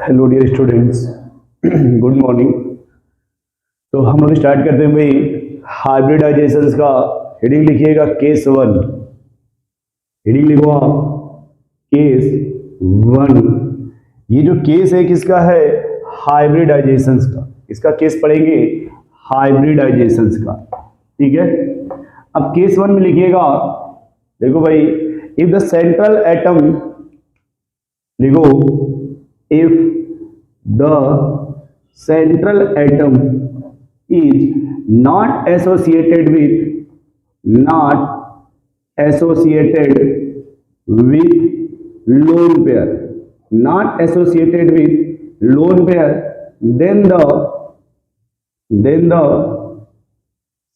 Hello dear students, good morning. तो हम लोग स्टार्ट करते हैं भाई हाइब्रिडाइजेशंस का। हेडिंग लिखिएगा केस 1। हेडिंग लिखो आप केस 1। ये जो केस है किसका है? हाइब्रिडाइजेशंस का। इसका केस पढ़ेंगे हाइब्रिडाइजेशंस का, ठीक है। अब केस 1 में लिखिएगा, देखो भाई, इफ द सेंट्रल एटम, लिखो if the central atom is not associated with lone pair, not associated with lone pair, then the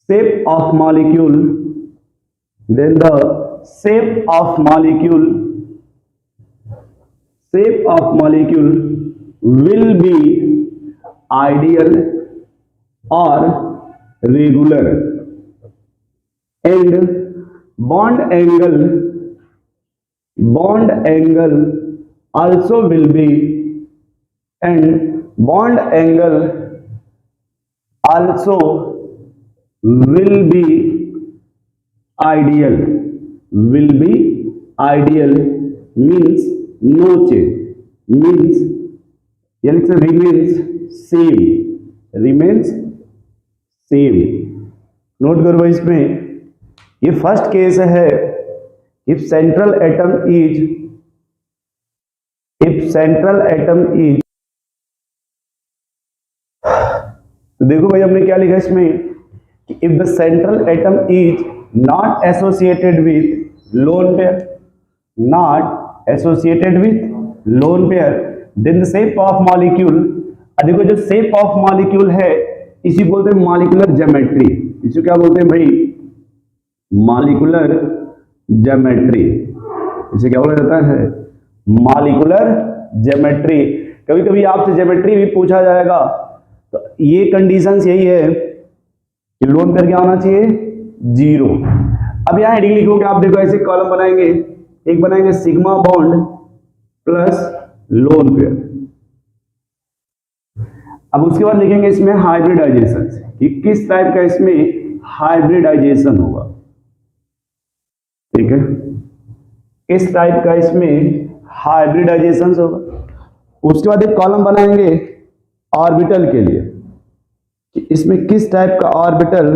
shape of molecule, will be ideal or regular, and bond angle also will be, ideal means no change, means remains same। Note करो इसमें, ये first case है, if central atom is तो देखो भाई हमने क्या लिखा इसमें कि if the central atom is not associated with lone pair, then the shape of molecule. देखो जो शेप ऑफ मॉलिक्यूल है इसी बोलते हैं मॉलिक्यूलर ज्योमेट्री। इसे क्या बोलते हैं भाई? Molecular geometry. इसे क्या बोला जाता है? Molecular geometry. कभी कभी आपसे ज्योमेट्री भी पूछा जाएगा, तो ये कंडीशंस यही है कि लोन पेयर क्या होना चाहिए? 0। अब यहां हेडिंग लिखोगे आप, देखो ऐसे कॉलम बनाएंगे, एक बनाएंगे sigma bond plus lone pair. अब उसके बाद लिखेंगे इसमें हाइब्रिडाइजेशन, कि किस टाइप का इसमें हाइब्रिडाइजेशन होगा, ठीक है, किस टाइप का इसमें हाइब्रिडाइजेशन होगा। उसके बाद एक कॉलम बनाएंगे ऑर्बिटल के लिए, कि इसमें किस टाइप का ऑर्बिटल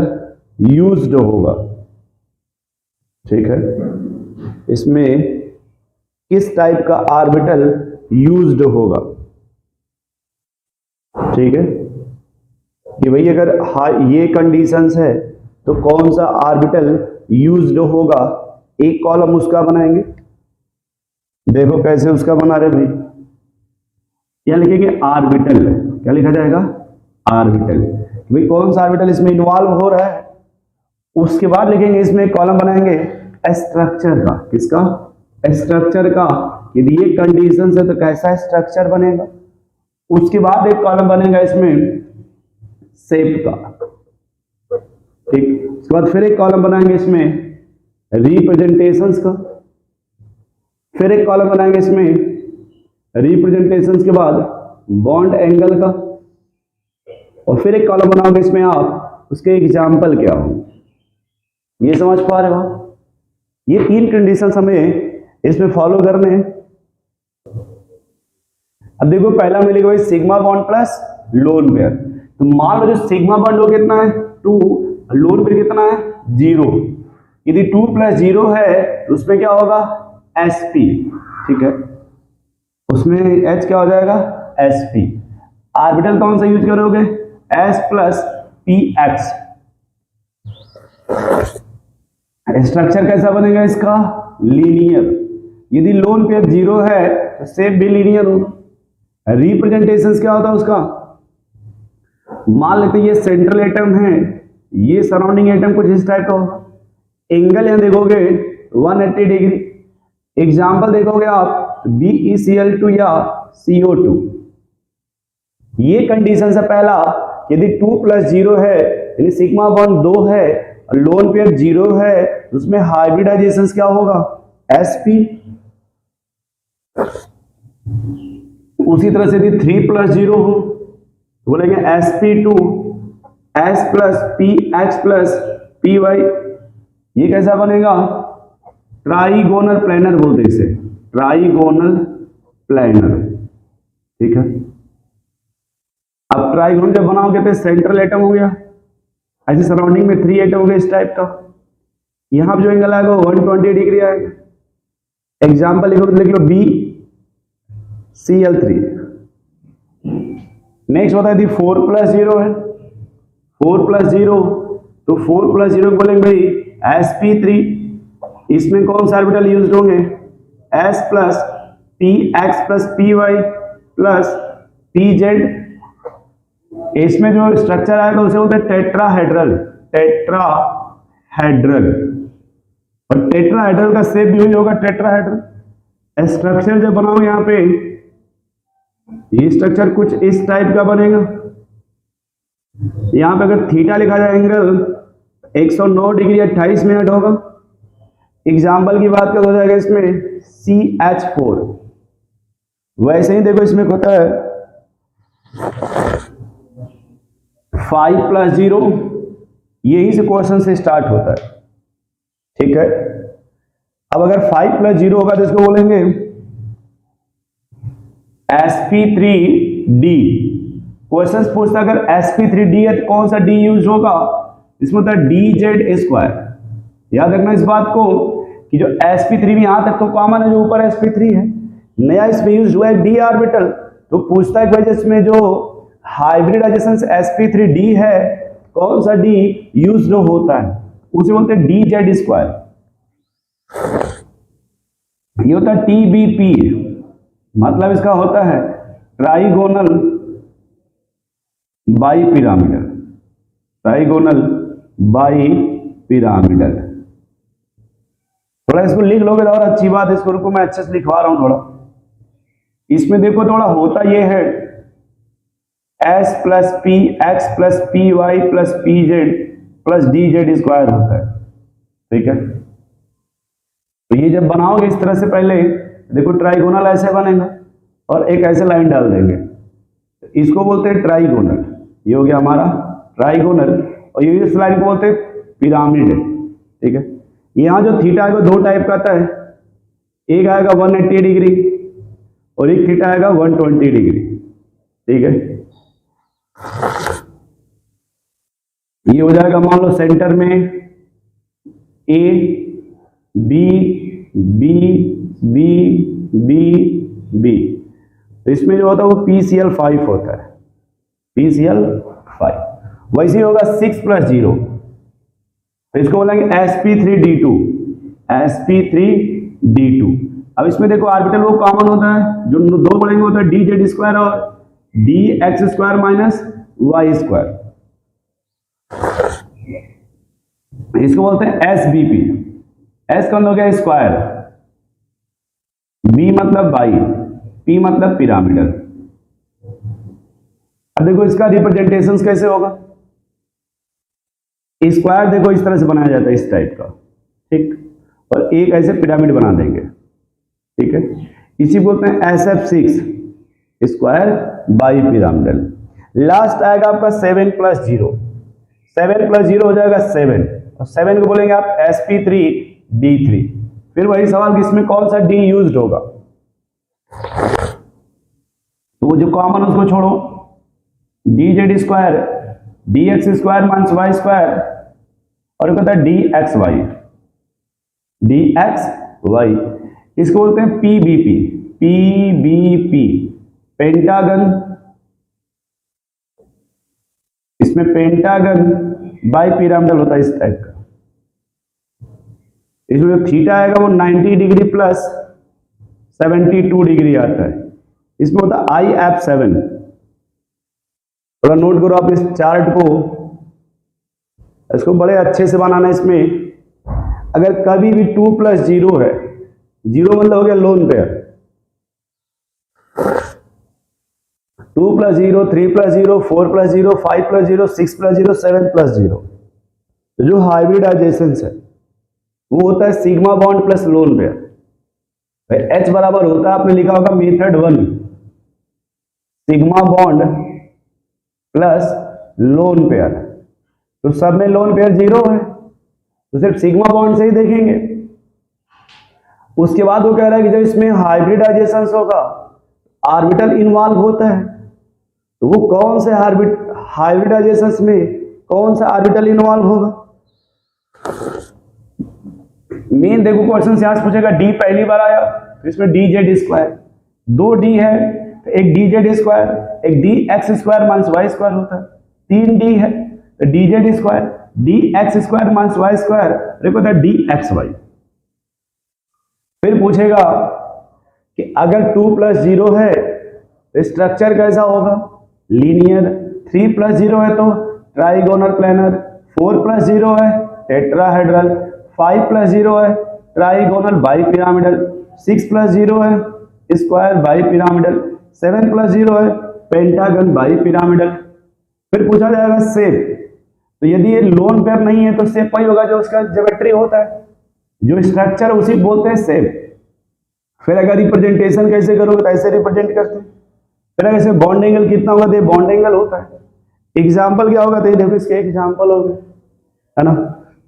यूज्ड होगा, ठीक है, इसमें किस टाइप का ऑर्बिटल यूज्ड होगा, ठीक है। कि भाई अगर ये कंडीशंस है तो कौन सा ऑर्बिटल यूज्ड होगा, एक कॉलम उसका बनाएंगे। देखो कैसे उसका बना रहे भाई, क्या लिखेंगे? ऑर्बिटल। क्या लिखा जाएगा? ऑर्बिटल। भाई कौन सा ऑर्बिटल इसमें इन्वॉल्व हो रहा है। उसके बाद लिखेंगे इसमें कॉलम बनाएंगे स्ट्रक्चर का। किसका? स्ट्रक्चर का। यदि ये कंडीशन है तो कैसा स्ट्रक्चर बनेगा। उसके बाद एक कॉलम बनेगा इसमें शेप का, ठीक। उसके बाद फिर एक कॉलम बनाएंगे इसमें रिप्रेजेंटेशंस का, फिर एक कॉलम बनाएंगे इसमें रिप्रेजेंटेशंस के बाद बॉन्ड एंगल का, और फिर एक कॉलम बनाओगे इसमें आप उसके एग्जाम्पल क्या होंगे। ये समझ पा रहे हो? ये 3 कंडीशंस हमें इसमें फॉलो करने हैं। अब देखो पहला मिलेगा भाई sigma bond plus lone pair. तो मान लो जो सिग्मा बॉन्ड हो कितना है? 2, लोन पेयर कितना है? 0। यदि 2 + 0 है तो उसमें क्या होगा? sp, ठीक है, उसमें h क्या हो जाएगा? sp। ऑर्बिटल कौन सा यूज करोगे? s + px। स्ट्रक्चर कैसा बनेगा इसका? लीनियर। यदि लोन पेयर 0 है तो शेप भी लीनियर होगा। रिप्रेजेंटेशंस क्या होता है उसका? मान लेते हैं ये सेंट्रल एटम है, ये सराउंडिंग एटम कुछ इस टाइप का होगा। एंगल यहां देखोगे 180 डिग्री। एग्जाम्पल देखोगे आप BeCl2 या CO2। ये कंडीशन है पहला, यदि 2 + 0 है यानी सिग्मा बॉन्ड 2 है और लोन पेयर 0 है, उसमें हाइब्रिडाइजेशन क्या होगा? sp। उसी तरह से यदि 3 + 0 हो तो बोलेंगे sp2 s + px + py। ये कैसा बनेगा? ट्राइगोनल प्लेनर बोलते हैं इसे, ट्राइगोनल प्लेनर। ठीक है, अब ट्राइगोनल जब बनाओगे तो सेंट्रल एटम हो गया, ऐसे सराउंडिंग में 3 एटम हो गए इस टाइप का। यहां जो एंगल आएगा 120 डिग्री आएगा। एग्जाम्पल लिख लो BCl3। नेक्स्ट होता है यदि 4 + 0 है, 4 + 0 तो 4 + 0 बोलेंगे भाई sp3। इसमें कौन सा ऑर्बिटल यूज होंगे? s + px + py + pz। इसमें जो स्ट्रक्चर आएगा उसे बोलते हैं टेट्राहेड्रल, टेट्राहेड्रल। और टेट्राहेड्रल का शेप भी वही होगा, टेट्राहेड्रल। स्ट्रक्चर जब बनाओ यहां पे, ये स्ट्रक्चर कुछ इस टाइप का बनेगा। यहां पे अगर थीटा लिखा जाए एंगल 109 डिग्री 28 मिनट होगा। एग्जाम्पल की बात कर हो जाएगा इसमें CH4। वैसे ही देखो इसमें होता है 5 + 0, यही से क्वेश्चन से स्टार्ट होता है। ठीक है, अब अगर 5 + 0 होगा तो इसको बोलेंगे sp3d। क्वेश्चन पूछता है अगर sp3d है तो कौन सा d यूज होगा? इसमें होता है dz²। याद रखना इस बात को कि जो sp3 भी यहां तक तो कॉमन है, जो ऊपर sp3 है, नया इसमें यूज हुआ है d ऑर्बिटल। तो पूछता है कि भाई इसमें जो हाइब्रिडाइजेशन से sp3d है, कौन सा d यूज होता है? उसे बोलते हैं dz²। ये होता है tbp, मतलब इसका होता है ट्राइगोनल बाइपिरामिडल, ट्राइगोनल बाइपिरामिडल। थोड़ा इसको लिख लोगे तो और अच्छी बात है। इसको रुको मैं अच्छे से लिखवा रहा हूं थोड़ा। इसमें देखो थोड़ा होता ये है s + px + py + pz + dz² होता है। ठीक है, तो ये जब बनाओगे इस तरह से, पहले देखो ट्राइगोनल ऐसे बनेगा और एक ऐसे लाइन डाल देंगे, इसको बोलते हैं ट्राइगोनल। ये हो गया हमारा ट्राइगोनल, और ये इस लाइन को बोलते हैं पिरामिड। ठीक है, यहां जो थीटा आएगा दो टाइप का आता है, एक आएगा 180 डिग्री और एक थीटा आएगा 120 डिग्री। ठीक है, ये हो जाएगा मान लो सेंटर में A B B B B B, तो इसमें जो होता है वो PCl5 होता है, PCl5। वैसे ही होगा 6 + 0, तो इसको बोलेंगे sp3d2, sp3d2। अब इसमें देखो ऑर्बिटल वो कॉमन होता है, जो दो बोलेंगे होता है dz² और dx² - y²। इसको बोलते हैं sbp। s का हो गया स्क्वायर, b मतलब बाई, p मतलब पिरामिडल। अब देखो इसका रिप्रेजेंटेशन कैसे होगा? स्क्वायर देखो इस तरह से बनाया जाता है, इस टाइप का। ठीक, और एक ऐसे पिरामिड बना देंगे। ठीक है, इसी बोलते हैं SF6 square bi pyramidal. Last आएगा आपका 7 + 0, 7 + 0 हो जाएगा 7, और 7 को बोलेंगे आप sp3d3। फिर वही सवाल कि इसमें कौन सा d यूज्ड होगा, तो वो जो कॉमन उसको छोड़ो, dz² dx² - y², और एक होता है dxy, dxy। इसको बोलते हैं pbp, pbp पेंटागन। इसमें पेंटागन बाई पिरामिडल होता है इस टाइप का। इसमें जो थीटा आएगा वो 90 डिग्री प्लस 72 डिग्री आता है। इसमें होता है IF7। थोड़ा नोट करो आप इस चार्ट को, इसको बड़े अच्छे से बनाना। इसमें अगर कभी भी 2 + 0 है, 0 मतलब हो गया लोन पेयर, 2 + 0, 3 + 0, 4 + 0, 5 + 0, 6 + 0, 7 + 0। तो जो हाइब्रिडाइजेशन है वो होता है sigma bond plus lone pair. H बराबर होता है, आपने लिखा होगा method 1, sigma bond plus lone pair, तो सब में लोन पेयर 0 है, तो सिर्फ सिग्मा बॉन्ड से ही देखेंगे। उसके बाद वो कह रहा है कि जब इसमें हाइब्रिडाइजेशन होगा, ऑर्बिटल इन्वॉल्व होता है, तो वो कौन से हाइब्रिडाइजेशन में कौन सा ऑर्बिटल इन्वॉल्व होगा। मेन देखो क्वेश्चन यहां से पूछेगा, डी पहली बार आया तो इसमें डी जेड स्क्वायर, 2 डी है तो एक डी जेड स्क्वायर, एक D X square minus Y square होता है, 3 डी है तो D Z square, D X square minus Y square, देखो था डी एक्स वाई। फिर पूछेगा कि अगर 2 + 0 है तो स्ट्रक्चर कैसा होगा, लीनियर, 3 + 0 है तो ट्राइगोनल प्लेनर, 4 + 0 है टेट्राहेड्रल, 5 + 0 है ट्राइगोनल बाइपिरामिडल, 6 + 0 है स्क्वायर बाइपिरामिडल, 7 + 0 है पेंटागन बाइपिरामिडल। फिर पूछा जाएगा शेप, तो यदि ये लोन पेयर नहीं है तो शेप वही होगा जो उसका ज्योमेट्री होता है, जो स्ट्रक्चर उसी बोलते हैं शेप। फिर अगर रिप्रेजेंटेशन कैसे करोगे तो ऐसे रिप्रेजेंट करते हैं। फिर अगर ऐसे बॉन्ड एंगल कितना होगा तो ये बॉन्ड एंगल होता है। एग्जाम्पल क्या होगा तो ये देखो इसके एग्जाम्पल हो गए, है ना।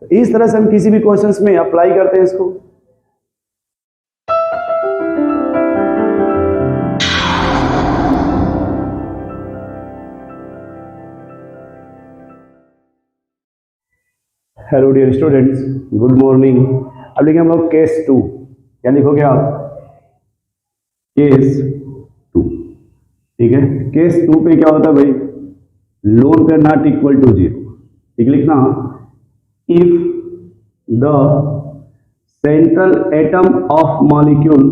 तो इस तरह से हम किसी भी क्वेश्चंस में अप्लाई करते हैं इसको। Hello dear students, good morning. अब लिखेंगे हम लोग केस 2। क्या लिखोगे आप, केस 2, ठीक है। केस 2 पे क्या होता है भाई, lone pair not equal to 0, ठीक लिखना। If the central atom of molecule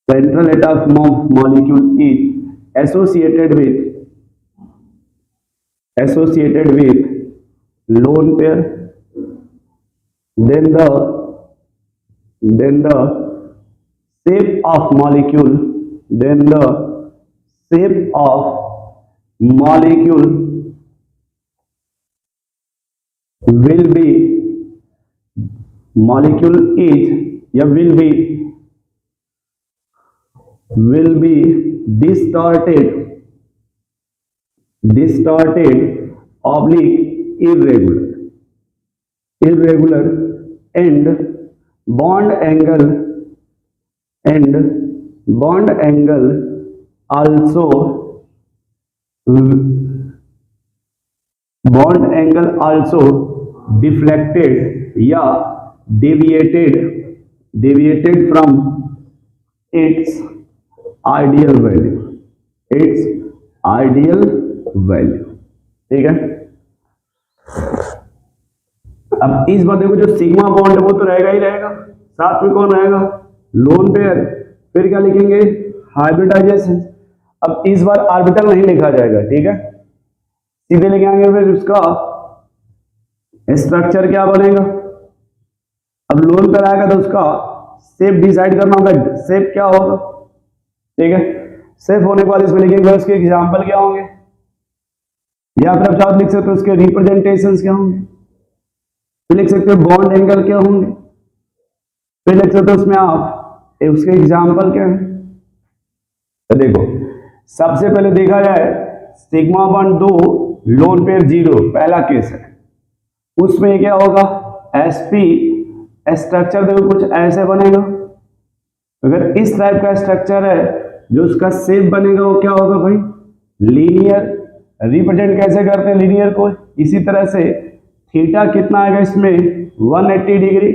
is associated with lone pair, then the shape of molecule will be distorted oblique irregular and bond angle also deflected या deviated from its ideal value, ठीक है। अब इस बार देखो, जो sigma bond है वो तो रहेगा ही रहेगा, साथ में कौन रहेगा, लोन पेयर। फिर क्या लिखेंगे, हाइब्रिडाइजेशन। अब इस बार ऑर्बिटल नहीं लिखा जाएगा, ठीक है, सीधे लेके आएंगे। फिर उसका स्ट्रक्चर क्या बनेगा, अब लोन पेयर आएगा तो उसका शेप डिसाइड करना होगा, शेप क्या होगा, ठीक है। शेप होने के बाद इसमें लिखेंगे उसके एग्जाम्पल क्या होंगे, या फिर आप चाहो लिख सकते हो उसके रिप्रेजेंटेशंस क्या होंगे, फिर लिख सकते हो बॉन्ड एंगल क्या होंगे, फिर लिख सकते हो उसमें आप उसके एग्जाम्पल क्या है। तो देखो, सबसे पहले देखा जाए सिग्मा बॉन्ड 2 लोन पेयर 0 पहला केस है, उसमें क्या होगा, sp स्ट्रक्चर देखो कुछ ऐसे बनेगा। अगर इस टाइप का स्ट्रक्चर है, जो उसका शेप बनेगा वो क्या होगा भाई, लीनियर। रिप्रेजेंट कैसे करते हैं लीनियर को, इसी तरह से थीटा कितना आएगा इसमें 180 डिग्री,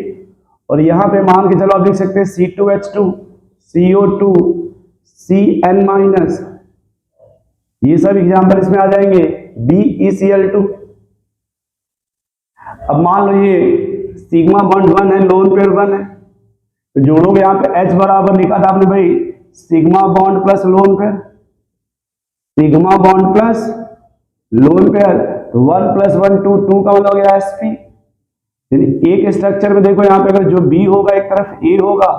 और यहां पे मान के चलो आप लिख सकते हैं C2H2 CO2 CN-, ये सब एग्जाम्पल इसमें आ जाएंगे, BeCl2। अब मान लो ये सिग्मा बॉन्ड 1 है, लोन पेयर 1 है, तो जोड़ोगे यहाँ पे H बराबर लिखा था आपने भाई sigma bond plus lone pair, sigma bond plus lone pair, 1 + 1 2, 2 का मतलब हो गया sp। यानी एक स्ट्रक्चर में देखो यहाँ पे अगर जो B होगा एक तरफ A होगा,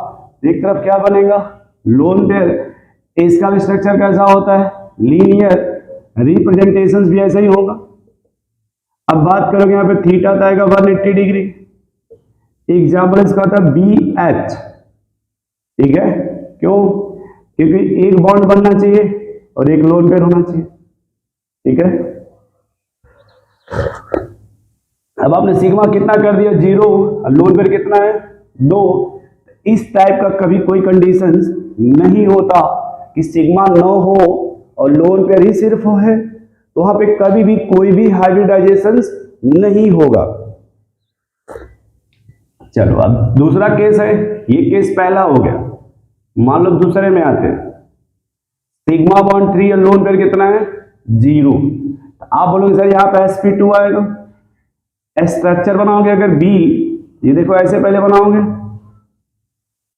एक तरफ क्या बनेगा, लोन पेयर। इसका भी स्ट्रक्चर कैसा होता है, लीनियर, रिप्रेजेंटेशंस भी ऐसा ही होगा। अब बात करोगे यहाँ पे थीटा आएगा 180 डिग्री, एग्जाम्पल इसका था BH, ठीक है। क्यों, क्योंकि एक बॉन्ड बनना चाहिए और एक लोन पेयर होना चाहिए। ठीक है, अब आपने सिग्मा कितना कर दिया 0, लोन पेयर कितना है 2। इस टाइप का कभी कोई कंडीशंस नहीं होता कि सिग्मा 9 हो और लोन पेयर ही सिर्फ हो है, तो वहां पे कभी भी कोई भी हाइब्रिडाइजेशन नहीं होगा। चलो अब दूसरा केस है, ये केस पहला हो गया। मान लो दूसरे में आते हैं, सिग्मा बॉन्ड 3 और लोन पेयर कितना है 0। आप बोलोगे सर यहाँ पे sp2 आएगा, स्ट्रक्चर बनाओगे अगर बी, ये देखो ऐसे पहले बनाओगे,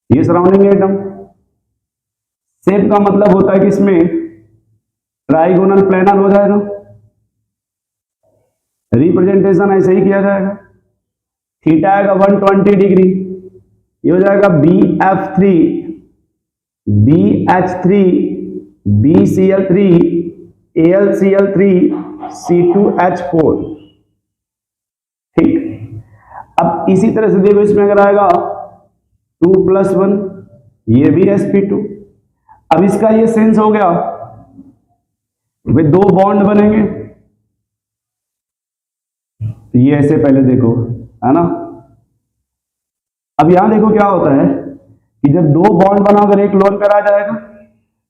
ये सराउंडिंग एटम। शेप का मतलब होता है कि इसमें ट्राइगोनल प्लेनर हो जाएगा, रिप्रेजेंटेशन ऐसे ही किया जाएगा। थीटा आएगा 120 डिग्री, ये हो जाएगा BF3 BH3 BCl3 AlCl3 C2H4। ठीक, अब इसी तरह से देखो इसमें अगर आएगा 2+1, ये भी sp2। अब इसका ये सेंस हो गया भाई दो बॉन्ड बनेंगे, तो ये ऐसे पहले देखो है ना। अब यहां देखो क्या होता है कि जब दो बॉन्ड बना अगर एक लोन पेयर आ जाएगा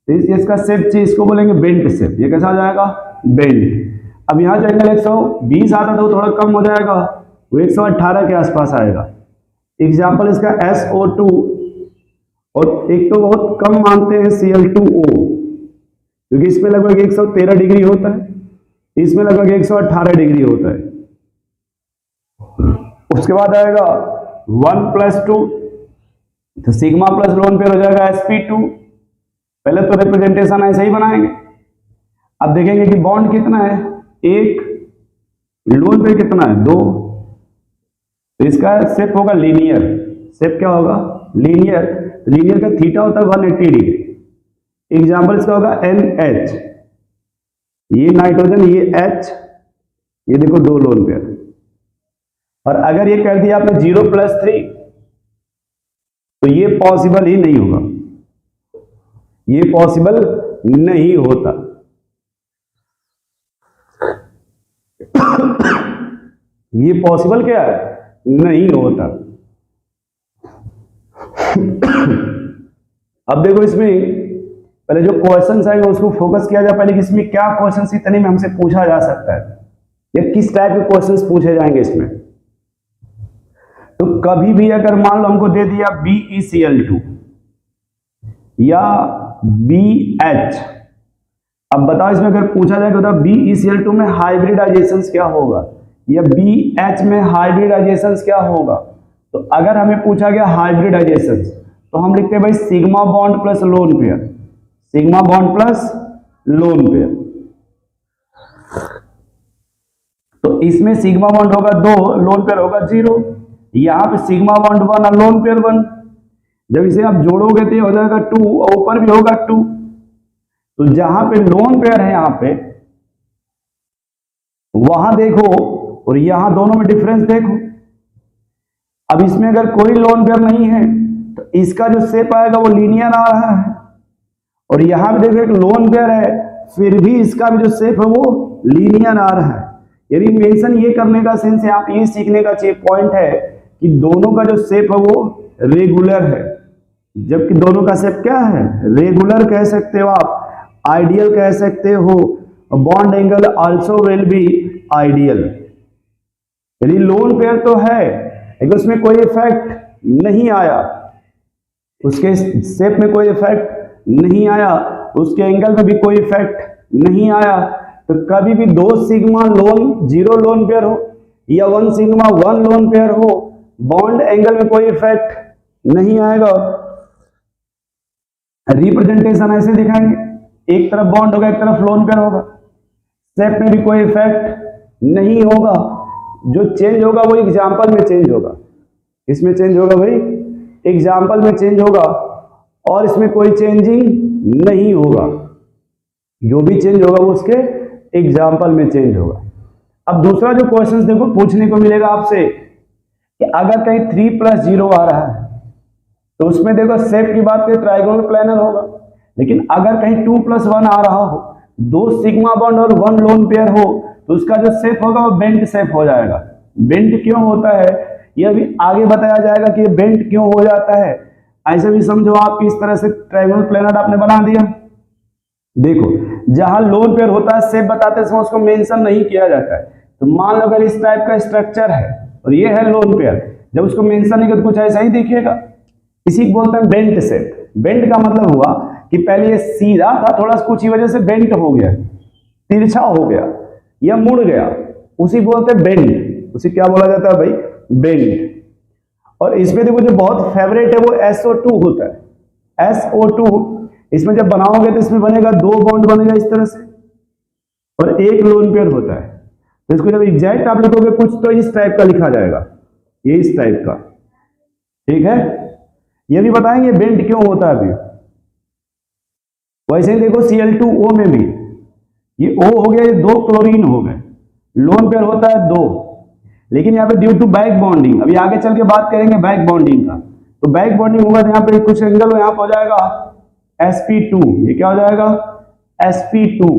तो इसका शेप चाहिए, इसको बोलेंगे बेंट शेप। ये कैसा आ जाएगा बेंट। अब यहां जो एंगल 120 आता था वो थोड़ा कम हो जाएगा, वो 118 के आसपास आएगा। एग्जाम्पल इसका SO2, और एक तो बहुत कम मानते हैं Cl2O, क्योंकि इसमें लगभग 113 डिग्री होता है, इसमें लगभग 118 डिग्री होता है। उसके बाद आएगा 1+2, तो सिग्मा प्लस लोन पेयर हो जाएगा sp2। पहले तो रिप्रेजेंटेशन ऐसे ही बनाएंगे। अब देखेंगे कि बॉन्ड कितना है 1, लोन पेयर कितना है 2, तो इसका शेप होगा लीनियर। शेप क्या होगा लीनियर। लीनियर का थीटा होता है 180 डिग्री। एग्जाम्पल इसका होगा NH, ये नाइट्रोजन, ये H, ये देखो दो लोन पेयर। और अगर ये कर दिया आपने 0+3, तो ये पॉसिबल ही नहीं होगा, ये पॉसिबल नहीं होता। ये पॉसिबल क्या है नहीं होता। अब देखो इसमें पहले जो क्वेश्चंस आएंगे उसको फोकस किया जाए पहले कि इसमें क्या क्वेश्चंस इतने में हमसे पूछा जा सकता है या किस टाइप के क्वेश्चंस पूछे जाएंगे इसमें। तो कभी भी अगर मान लो हमको दे दिया BeCl2 या BH, अब बताओ इसमें अगर पूछा जाए तो BeCl2 में हाइब्रिडाइजेशन क्या होगा या BH में हाइब्रिडाइजेशन क्या होगा। तो अगर हमें पूछा गया हाइब्रिडाइजेशन तो हम लिखते हैं भाई sigma bond plus lone pair, sigma bond plus lone pair. तो इसमें सिग्मा बॉन्ड होगा 2, लोन पेयर होगा 0। यहां पे सिग्मा बॉन्ड 1 और लोन पेयर 1। जब इसे आप जोड़ोगे तो हो जाएगा 2 और ऊपर भी होगा 2। तो जहां पे लोन पेयर है यहां पे वहां देखो और यहां दोनों में डिफरेंस देखो। अब इसमें अगर कोई लोन पेयर नहीं है तो इसका जो शेप आएगा वो लीनियर आ रहा है, और यहां पे देखो एक लोन पेयर है फिर भी इसका भी जो शेप है वो लीनियर आ रहा है। यानी मेंशन ये करने का सेंस है, आप ये सीखने का पॉइंट है कि दोनों का जो शेप है वो रेगुलर है, जबकि दोनों का शेप क्या है रेगुलर कह सकते हो आप, आइडियल कह सकते हो, bond angle also will be ideal. यदि लोन पेयर तो है लेकिन उसमें कोई इफेक्ट नहीं आया, उसके शेप में कोई इफेक्ट नहीं आया, उसके एंगल में भी कोई इफेक्ट नहीं आया, तो कभी भी 2 सिग्मा लोन 0 लोन पेयर हो या 1 सिग्मा 1 लोन पेयर हो, बॉन्ड एंगल में कोई इफेक्ट नहीं आएगा। रिप्रेजेंटेशन ऐसे दिखाएंगे, एक तरफ बॉन्ड होगा एक तरफ लोन पेयर होगा, शेप में भी कोई इफेक्ट नहीं होगा। जो चेंज होगा वो एग्जाम्पल में चेंज होगा। इसमें चेंज होगा भाई एग्जाम्पल में चेंज होगा, और इसमें कोई चेंजिंग नहीं होगा। जो भी चेंज होगा वो उसके एग्जाम्पल में चेंज होगा। अब दूसरा जो क्वेश्चन देखो पूछने को मिलेगा आपसे कि अगर कहीं 3+0 आ रहा है तो उसमें देखो शेप की बात करें ट्राइगोनल प्लेनर होगा, लेकिन अगर कहीं 2+1 आ रहा हो, 2 सिग्मा बॉन्ड और 1 लोन पेयर हो, तो उसका जो शेप होगा वो बेंट शेप हो जाएगा। बेंट क्यों होता है यह भी आगे बताया जाएगा कि ये बेंट क्यों हो जाता है। ऐसे भी समझो आप कि इस तरह से ट्रायंगुलर प्लेनेट आपने बना दिया। देखो जहां लोन पेयर होता है शेप बताते समय उसको मेंशन नहीं किया जाता है। तो मान लो अगर इस टाइप का स्ट्रक्चर है और ये है लोन पेयर, जब उसको मेंशन नहीं किया तो कुछ ऐसा ही दिखेगा। इसी को बोलते हैं बेंट शेप। बेंट का मतलब हुआ कि पहले ये सीधा था, थोड़ा सा कुछ ही वजह से बेंट हो गया, तिरछा हो गया या मुड़ गया, उसी बोलते हैं बेंट। उसी क्या बोला जाता है भाई, बेंट। और इसमें देखो जो बहुत फेवरेट है वो SO2 होता है। SO2 इसमें जब बनाओगे तो इसमें बनेगा 2 बॉन्ड बनेगा इस तरह से और एक लोन पेयर होता है। तो इसको जब एग्जैक्ट आप लिखोगे कुछ तो इस टाइप का लिखा जाएगा, ये इस टाइप का, ठीक है। ये भी बताएंगे बेंट क्यों होता है अभी। वैसे ही देखो Cl2O में भी ये O हो गया, ये 2 क्लोरीन हो गए, लोन पेयर होता है 2, लेकिन यहाँ पे ड्यू टू बैक बॉन्डिंग, अभी आगे चल के बात करेंगे बैक बॉन्डिंग का। तो बैक बॉन्डिंग होगा तो यहाँ पे कुछ एंगल हो, यहाँ पे हो जाएगा sp2, ये क्या हो जाएगा sp2,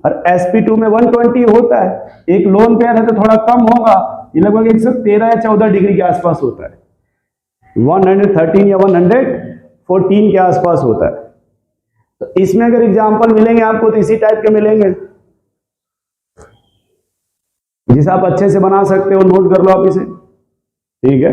और sp2 में 120 होता है, एक लोन पेयर है तो थोड़ा कम होगा, ये लगभग 113 या 14 डिग्री के आसपास होता है, 113 या 114 के आसपास होता है। तो इसमें अगर एग्जांपल मिलेंगे आपको तो इसी टाइप के मिलेंगे, जिसे आप अच्छे से बना सकते हो, नोट कर लो आप इसे, ठीक है।